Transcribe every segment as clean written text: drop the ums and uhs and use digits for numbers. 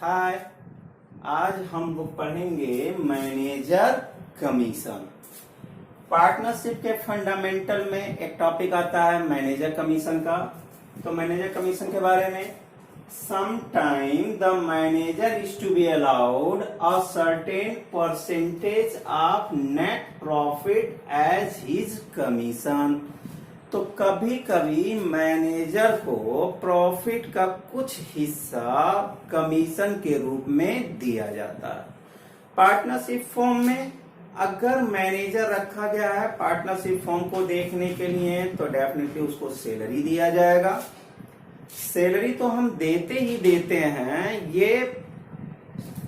हाय। आज हम लोग पढ़ेंगे मैनेजर कमीशन। पार्टनरशिप के फंडामेंटल में एक टॉपिक आता है मैनेजर कमीशन का। तो मैनेजर कमीशन के बारे में, sometime the manager is to be allowed a certain percentage of net profit as his commission। तो कभी कभी मैनेजर को प्रॉफिट का कुछ हिस्सा कमीशन के रूप में दिया जाता है। पार्टनरशिप फॉर्म में अगर मैनेजर रखा गया है पार्टनरशिप फॉर्म को देखने के लिए, तो डेफिनेटली उसको सैलरी दिया जाएगा। सैलरी तो हम देते ही देते हैं, ये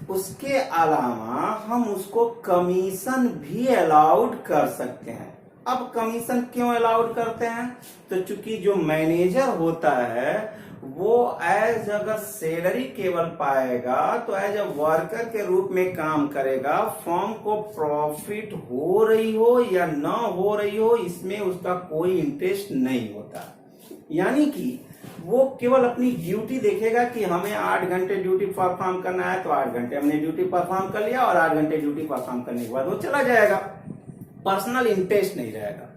उसके अलावा हम उसको कमीशन भी अलाउड कर सकते हैं। अब कमीशन क्यों अलाउड करते हैं? तो चूंकि जो मैनेजर होता है वो एज अगर सैलरी केवल पाएगा तो एज अ वर्कर के रूप में काम करेगा। फर्म को प्रॉफिट हो रही हो या ना हो रही हो, इसमें उसका कोई इंटरेस्ट नहीं होता। यानी कि वो केवल अपनी ड्यूटी देखेगा कि हमें 8 घंटे ड्यूटी परफॉर्म करना है, तो 8 घंटे हमने ड्यूटी परफॉर्म कर लिया और 8 घंटे ड्यूटी परफॉर्म करने के बाद वो चला जाएगा। पर्सनल इंटरेस्ट नहीं रहेगा।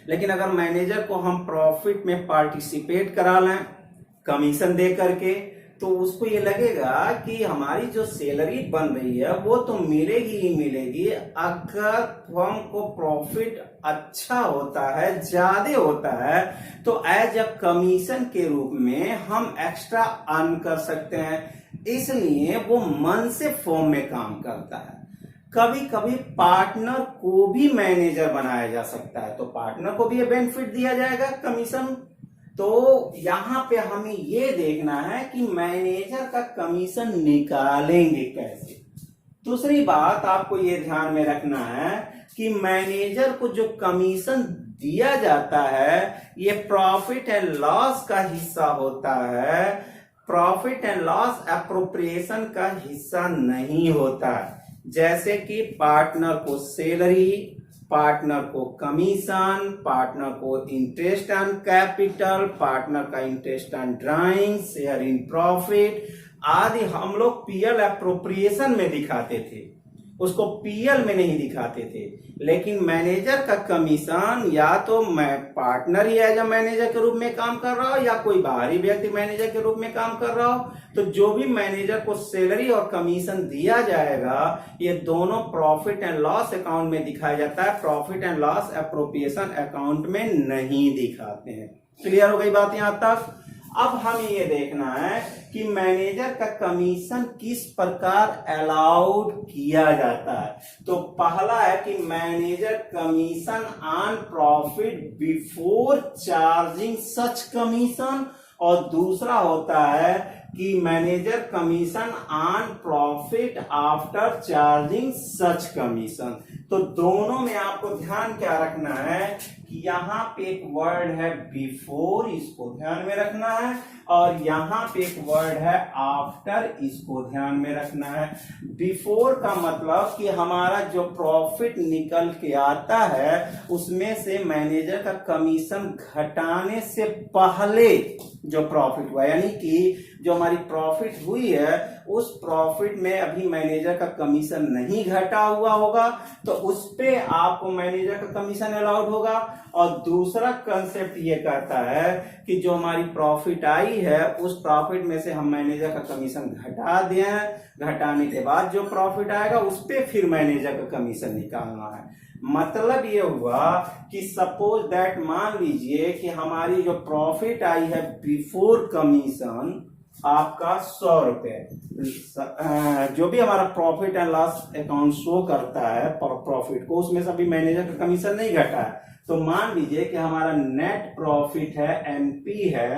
लेकिन अगर मैनेजर को हम प्रॉफिट में पार्टिसिपेट करा लें कमीशन दे करके, तो उसको ये लगेगा कि हमारी जो सैलरी बन रही है वो तो मिलेगी ही मिलेगी। अगर फर्म को प्रॉफिट अच्छा होता है, ज्यादा होता है, तो एज अ कमीशन के रूप में हम एक्स्ट्रा अर्न कर सकते हैं। इसलिए वो मन से फर्म में काम करता है। कभी कभी पार्टनर को भी मैनेजर बनाया जा सकता है, तो पार्टनर को भी ये बेनिफिट दिया जाएगा कमीशन। तो यहां पे हमें ये देखना है कि मैनेजर का कमीशन निकालेंगे कैसे। दूसरी बात आपको ये ध्यान में रखना है कि मैनेजर को जो कमीशन दिया जाता है ये प्रॉफिट एंड लॉस का हिस्सा होता है, प्रॉफिट एंड लॉस एप्रोप्रिएशन का हिस्सा नहीं होता। जैसे कि पार्टनर को सैलरी, पार्टनर को कमीशन, पार्टनर को इंटरेस्ट ऑन कैपिटल, पार्टनर का interest on drawing, share in profit आदि हम लोग पीएल एप्रोप्रिएशन में दिखाते थे, उसको पीएल में नहीं दिखाते थे। लेकिन मैनेजर का कमीशन या तो मैं पार्टनर ही एज अ मैनेजर के रूप में काम कर रहा हो या कोई बाहरी व्यक्ति मैनेजर के रूप में काम कर रहा हो, तो जो भी मैनेजर को सैलरी और कमीशन दिया जाएगा ये दोनों प्रॉफिट एंड लॉस अकाउंट में दिखाया जाता है, profit and loss appropriation account में नहीं दिखाते हैं। क्लियर हो गई बात यहां तक? अब हमें ये देखना है कि मैनेजर का कमीशन किस प्रकार अलाउड किया जाता है। तो पहला है कि manager commission on profit before charging such commission, और दूसरा होता है कि manager commission on profit after charging such commission. तो दोनों में आपको ध्यान क्या रखना है कि यहाँ पे एक वर्ड है बिफोर, इसको ध्यान में रखना है, और यहाँ पे एक वर्ड है आफ्टर, इसको ध्यान में रखना है। बिफोर का मतलब कि हमारा जो प्रॉफिट निकल के आता है उसमें से मैनेजर का कमीशन घटाने से पहले जो प्रॉफिट हुआ, यानी कि जो हमारी प्रॉफिट हुई है उस प्रॉफिट में अभी मैनेजर का कमीशन नहीं घटा हुआ होगा, तो उस पे आपको मैनेजर का कमीशन अलाउड होगा। और दूसरा कंसेप्ट ये कहता है कि जो हमारी प्रॉफिट आई है उस प्रॉफिट में से हम मैनेजर का कमीशन घटा दें, घटाने के बाद जो प्रॉफिट आएगा उस पे फिर मैनेजर का कमीशन निकालना है। मतलब ये हुआ कि सपोज दैट, मान लीजिए कि हमारी जो प्रॉफिट आई है बिफोर कमीशन आपका 100 रुपए, जो भी हमारा profit and loss account show करता है प्रॉफिट को, उसमें से अभी मैनेजर का कमीशन नहीं घटा है। तो मान लीजिए कि हमारा नेट प्रॉफिट है, एनपी है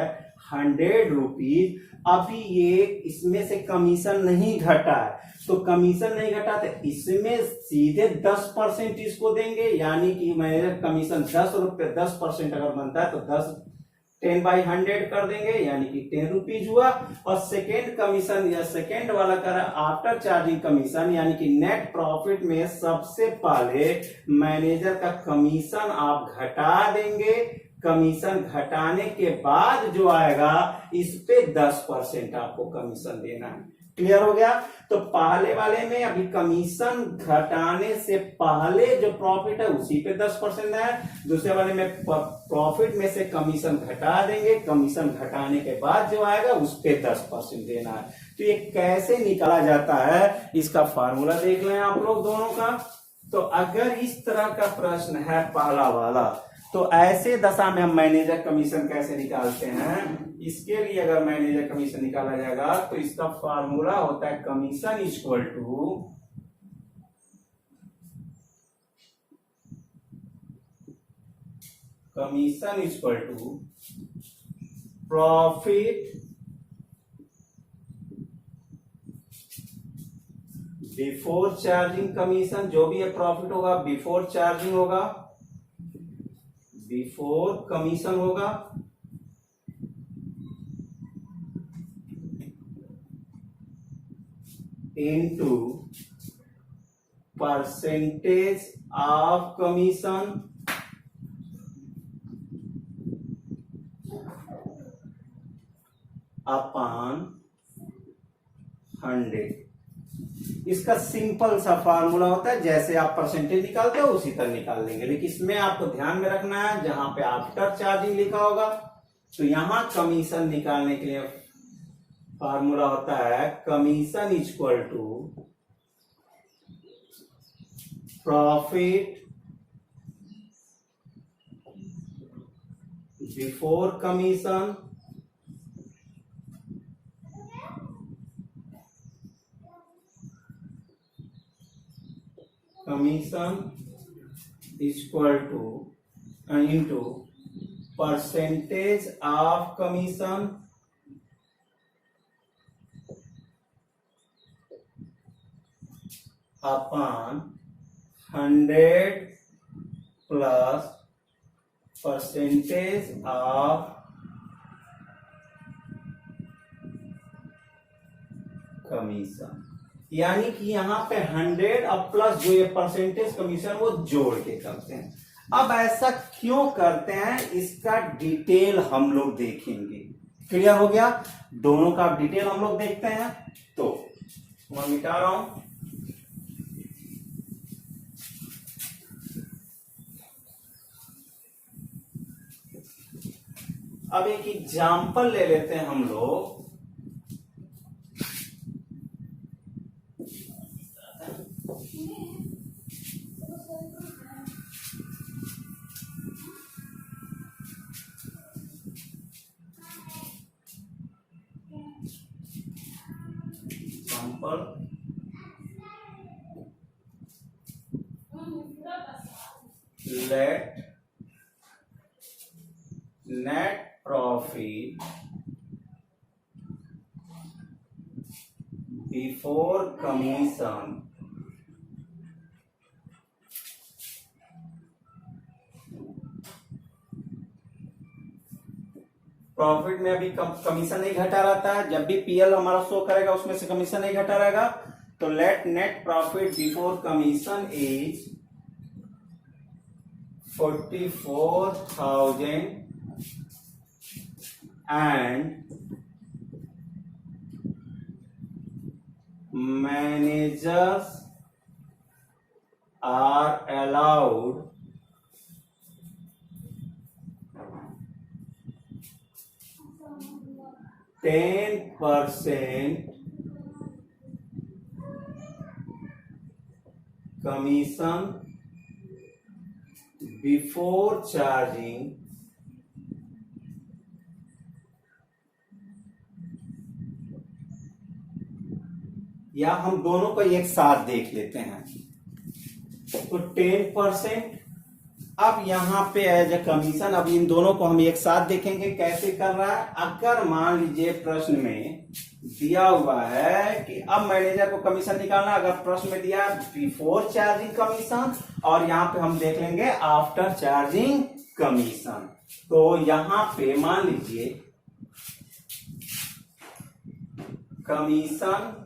100 रुपीज, अभी ये इसमें से कमीशन नहीं घटा है, तो कमीशन नहीं घटा तो इसमें सीधे 10% इसको देंगे, यानी कि मैनेजर कमीशन 10 रुपए, 10% अगर बनता है तो 10/100 कर देंगे, यानी कि 10 रुपीज हुआ। और सेकेंड कमीशन या सेकेंड वाला कर आफ्टर चार्जिंग कमीशन, यानी कि नेट प्रॉफिट में सबसे पहले मैनेजर का कमीशन आप घटा देंगे, कमीशन घटाने के बाद जो आएगा इस पे 10% आपको कमीशन देना है। क्लियर हो गया। तो पहले वाले में अभी कमीशन घटाने से पहले जो प्रॉफिट है उसी पे 10% है, दूसरे वाले में प्रॉफिट में से कमीशन घटा देंगे, कमीशन घटाने के बाद जो आएगा उस पे 10% देना है। तो ये कैसे निकाला जाता है इसका फार्मूला देख लें आप लोग दोनों का। तो अगर इस तरह का प्रश्न है पहला वाला, तो ऐसे दशा में हम मैनेजर कमीशन कैसे निकालते हैं, इसके लिए अगर मैनेजर कमीशन निकाला जाएगा तो इसका फार्मूला होता है commission equal to profit before charging commission. जो भी ये प्रॉफिट होगा बिफोर चार्जिंग होगा, बिफोर कमीशन होगा, into percentage of commission upon 100। इसका सिंपल सा फार्मूला होता है, जैसे आप परसेंटेज निकालते हो उसी तरह निकाल लेंगे, लेकिन इसमें आपको ध्यान में रखना है जहां पे आफ्टर चार्जिंग लिखा होगा तो यहां कमीशन निकालने के लिए फार्मूला होता है commission equal to profit before commission equal to into percentage of commission upon 100 plus percentage of commission. यानी कि यहां पे 100 और प्लस जो ये परसेंटेज कमीशन वो जोड़ के करते हैं। अब ऐसा क्यों करते हैं इसका डिटेल हम लोग देखेंगे। क्लियर हो गया, दोनों का डिटेल हम लोग देखते हैं। तो मैं मिटा रहा हूं, अब एक एग्जाम्पल ले लेते हैं हम लोग। Let net profit before commission profit में अभी कमीशन नहीं घटा रहता है, जब भी पीएल हमारा शो करेगा उसमें से कमीशन नहीं घटा रहेगा। तो let net profit before commission is 44,000 and managers are allowed 10% commission before charging या हम दोनों को एक साथ देख लेते हैं। तो 10% अब यहां पे एज ए कमीशन, अब इन दोनों को हम एक साथ देखेंगे कैसे कर रहा है। अगर मान लीजिए प्रश्न में दिया हुआ है कि अब मैनेजर को कमीशन निकालना, अगर प्रश्न में दिया बिफोर चार्जिंग कमीशन और यहां पे हम देख लेंगे आफ्टर चार्जिंग कमीशन। तो यहां पे मान लीजिए commission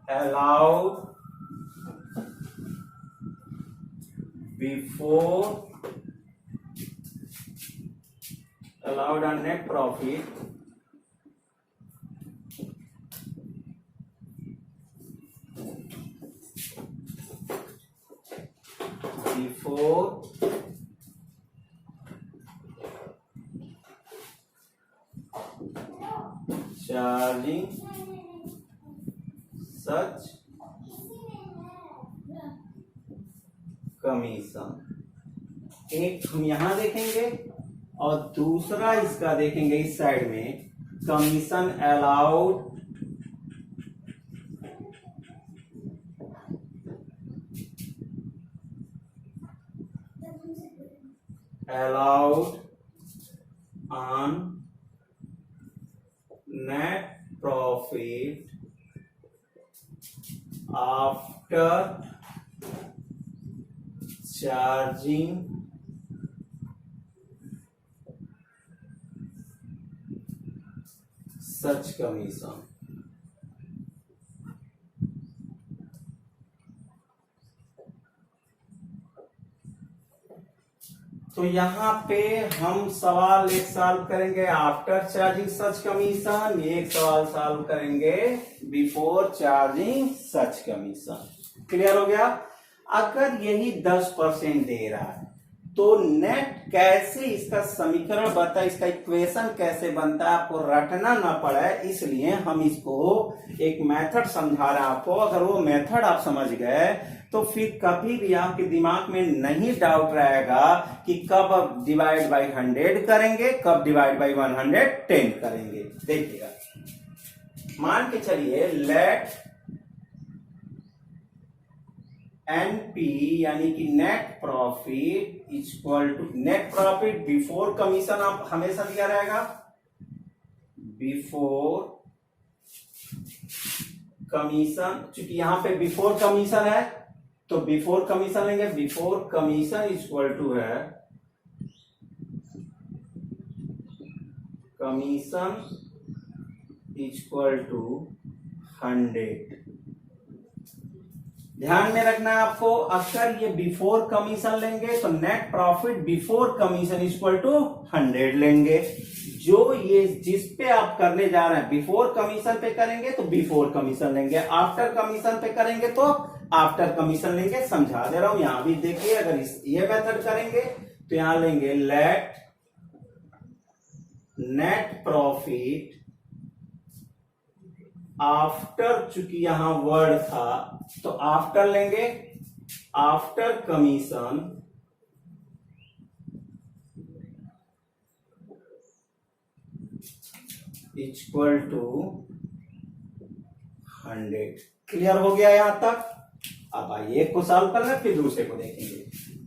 allowed before allowed on net profit before charging such commission. एक हम यहां देखेंगे और दूसरा इसका देखेंगे इस साइड में, commission allowed on net profit after charging such commission. तो यहां पे हम सवाल एक सॉल्व करेंगे आफ्टर चार्जिंग सच कमीशन, एक सवाल सॉल्व करेंगे बिफोर चार्जिंग सच कमीशन। क्लियर हो गया? अगर यही 10% दे रहा है तो नेट कैसे, इसका समीकरण बता, इसका इक्वेशन कैसे बनता है, आपको रटना ना पड़े, इसलिए हम इसको एक मेथड समझा रहे हैं आपको। अगर वो मेथड आप समझ गए तो फिर कभी भी आपके दिमाग में नहीं डाउट रहेगा कि कब डिवाइड बाई 100 करेंगे, कब डिवाइड बाई 110 करेंगे। देखिएगा, मान के चलिए लेट एनपी यानी कि net profit equal to, net profit before commission आप हमेशा दिया रहेगा, बिफोर कमीशन, चूंकि यहां पे बिफोर कमीशन है तो बिफोर कमीशन लेंगे, बिफोर कमीशन इक्वल टू है कमीशन इक्वल टू 100। ध्यान में रखना है आपको, अगर ये बिफोर कमीशन लेंगे तो net profit before commission equal to 100 लेंगे। जो ये जिस पे आप करने जा रहे हैं, बिफोर कमीशन पे करेंगे तो बिफोर कमीशन लेंगे, आफ्टर कमीशन पे करेंगे तो आफ्टर कमीशन लेंगे। समझा दे रहा हूं, यहां भी देखिए, अगर ये मेथड करेंगे तो यहां लेंगे लेट नेट प्रॉफिट आफ्टर, चूंकि यहां वर्ड था तो आफ्टर लेंगे, after commission equal to 100। Clear हो गया यहां तक? अब आइए एक को सॉल्व कर ले, फिर दूसरे को देखेंगे।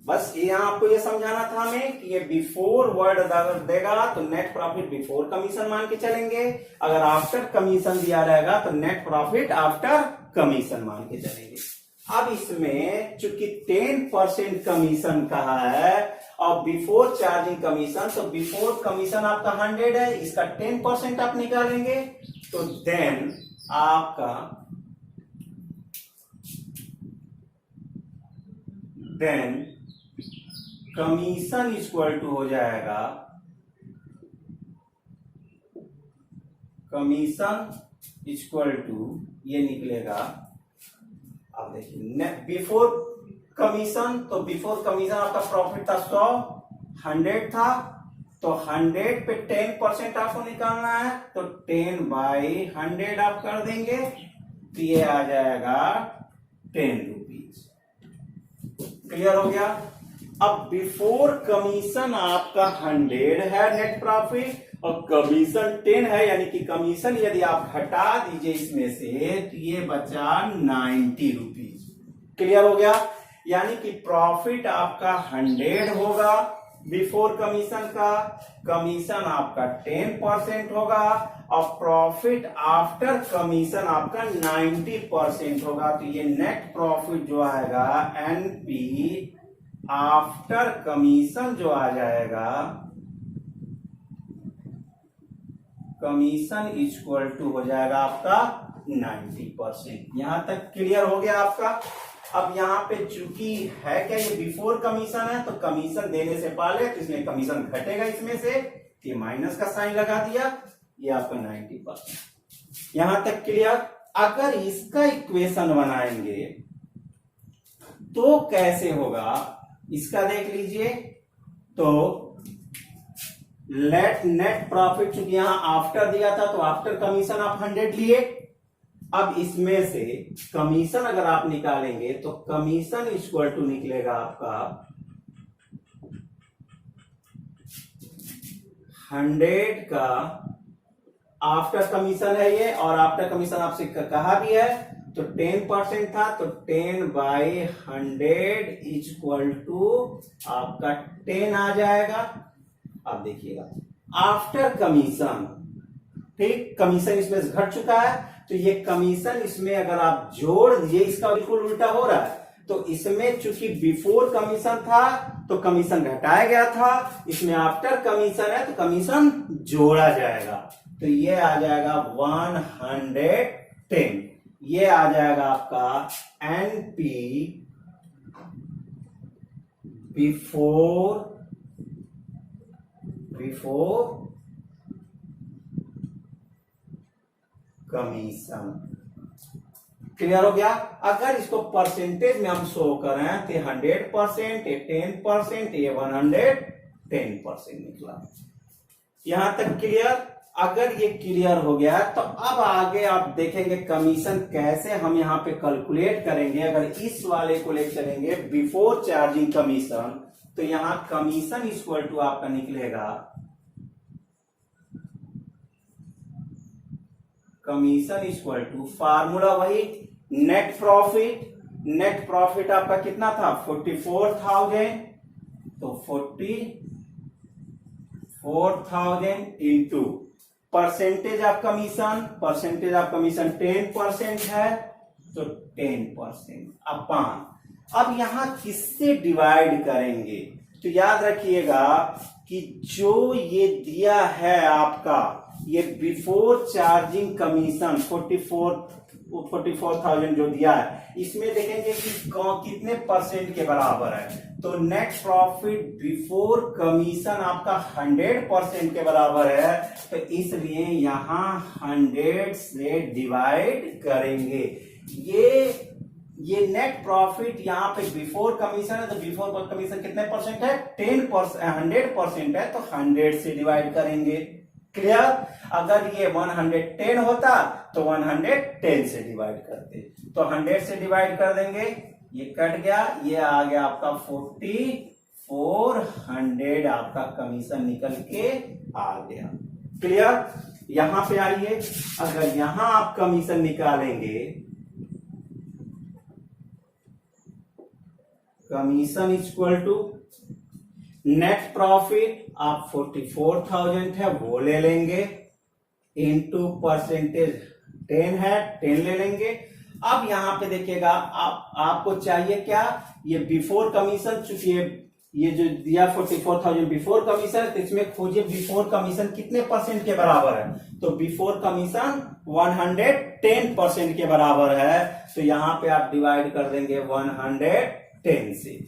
बस यहां आपको ये समझाना था हमें कि ये बिफोर वर्ड अगर देगा तो नेट प्रॉफिट बिफोर कमीशन मान के चलेंगे, अगर आफ्टर कमीशन दिया रहेगा तो नेट प्रॉफिट आफ्टर कमीशन मान के चलेंगे। अब इसमें चूंकि 10% कमीशन कहा है और बिफोर चार्जिंग कमीशन, तो बिफोर कमीशन आपका 100 है, इसका 10% आप निकालेंगे तो देन आपका कमीशन इक्वल टू हो जाएगा, कमीशन इक्वल टू ये निकलेगा। अब देखिए बिफोर कमीशन, तो बिफोर कमीशन आपका प्रॉफिट था 100, 100 था तो 100 पे 10% आपको निकालना है, तो 10 बाई 100 आप कर देंगे तो ये आ जाएगा 10 रुपीज। क्लियर हो गया? अब बिफोर कमीशन आपका 100 है नेट प्रॉफिट और कमीशन 10 है, यानी कि कमीशन यदि आप हटा दीजिए इसमें से तो ये बचा 90 रुपीज। क्लियर हो गया? यानी कि प्रॉफिट आपका 100 होगा बिफोर कमीशन का, कमीशन आपका 10% होगा और प्रॉफिट आफ्टर कमीशन आपका 90% होगा। तो ये नेट प्रॉफिट जो आएगा एनपी आफ्टर कमीशन जो आ जाएगा, कमीशन इक्वल टू हो जाएगा आपका 90%। यहां तक क्लियर हो गया आपका? अब यहां पे चूंकि है क्या, ये बिफोर कमीशन है तो कमीशन देने से पहले तो इसमें कमीशन घटेगा इसमें से, ये माइनस का साइन लगा दिया, ये आपका 90%। यहां तक क्लियर। अगर इसका इक्वेशन बनाएंगे तो कैसे होगा, इसका देख लीजिए। तो नेट प्रॉफिट, चूंकि यहां आफ्टर दिया था तो आफ्टर कमीशन आप 100 लिए। अब इसमें से कमीशन अगर आप निकालेंगे तो कमीशन इक्वल टू निकलेगा आपका 100 का आफ्टर कमीशन है ये, और आफ्टर कमीशन आपसे कहा भी है तो 10% था, तो 10/100 इक्वल टू आपका 10 आ जाएगा। अब देखिएगा आफ्टर कमीशन, ठीक, कमीशन इसमें घट चुका है, तो ये कमीशन इसमें अगर आप जोड़ दिए, इसका बिल्कुल उल्टा हो रहा है। तो इसमें चूंकि बिफोर कमीशन था तो कमीशन घटाया गया था, इसमें आफ्टर कमीशन है तो कमीशन जोड़ा जाएगा। तो ये आ जाएगा 110, ये आ जाएगा आपका एनपी बिफोर कमीशन। क्लियर हो गया। अगर इसको परसेंटेज में हम शो करें तो 100%, ये 10%, ये 110% निकला। यहां तक क्लियर। अगर ये क्लियर हो गया तो अब आगे आप देखेंगे कमीशन कैसे हम यहां पे कैलकुलेट करेंगे। अगर इस वाले को ले चलेंगे बिफोर चार्जिंग कमीशन, तो यहां कमीशन इक्वल टू आपका निकलेगा, कमीशन इक्वल टू फार्मूला वही नेट प्रॉफिट। नेट प्रॉफिट आपका कितना था 44,000, तो 44,000 into percentage of commission, percentage of commission 10% है तो 10% अपान। अब यहां किससे डिवाइड करेंगे, तो याद रखिएगा कि जो ये दिया है आपका, ये बिफोर चार्जिंग कमीशन 44,000 जो दिया है, इसमें देखेंगे कि कितने परसेंट के बराबर है। तो नेट प्रॉफिट बिफोर कमीशन आपका 100% के बराबर है, तो इसलिए यहां 100 से डिवाइड करेंगे। ये नेट प्रॉफिट यहाँ पे बिफोर कमीशन है, तो बिफोर कमीशन कितने परसेंट है 10%, 100% है, तो 100 से डिवाइड करेंगे। क्लियर। अगर ये 110 होता तो 110 से डिवाइड करते, तो 100 से डिवाइड कर देंगे, ये कट गया, ये आ गया आपका 4400 आपका कमीशन निकल के आ गया। क्लियर। यहां पे आइए, अगर यहां आप कमीशन निकालेंगे, commission equal to net profit आप 44,000 है वो ले लेंगे, इनटू परसेंटेज 10 है 10 ले लेंगे। अब यहां पे देखिएगा आपको चाहिए क्या, ये बिफोर कमीशन, चूंकि ये जो दिया 44,000 बिफोर कमीशन, तो इसमें खोजिए बिफोर कमीशन कितने परसेंट के बराबर है। तो बिफोर कमीशन 110% के बराबर है, तो यहां पे आप डिवाइड कर देंगे 110 से।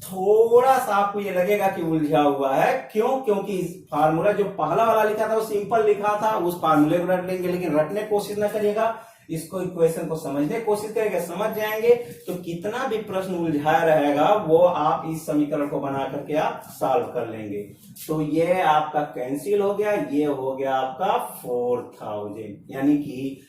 थोड़ा सा आपको ये लगेगा कि उलझा हुआ है, क्यों, क्योंकि फार्मूला जो पहला वाला लिखा था वो सिंपल लिखा था, उस फार्मूले को रट लेंगे, लेकिन रटने की कोशिश ना करिएगा, इसको इक्वेशन को समझने की कोशिश करेंगे, समझ जाएंगे तो कितना भी प्रश्न उलझाया रहेगा वो आप इस समीकरण को बना करके आप सॉल्व कर लेंगे। तो ये आपका कैंसिल हो गया, ये हो गया आपका 4000। यानी कि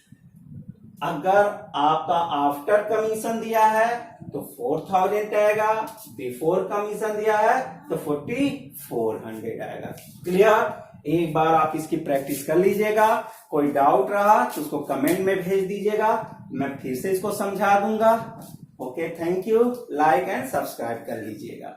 अगर आपका आफ्टर कमीशन दिया है तो 4000 आएगा, बिफोर कमीशन दिया है तो 4400 आएगा। क्लियर। एक बार आप इसकी प्रैक्टिस कर लीजिएगा, कोई डाउट रहा तो उसको कमेंट में भेज दीजिएगा, मैं फिर से इसको समझा दूंगा। Okay, thank you. Like and subscribe कर लीजिएगा।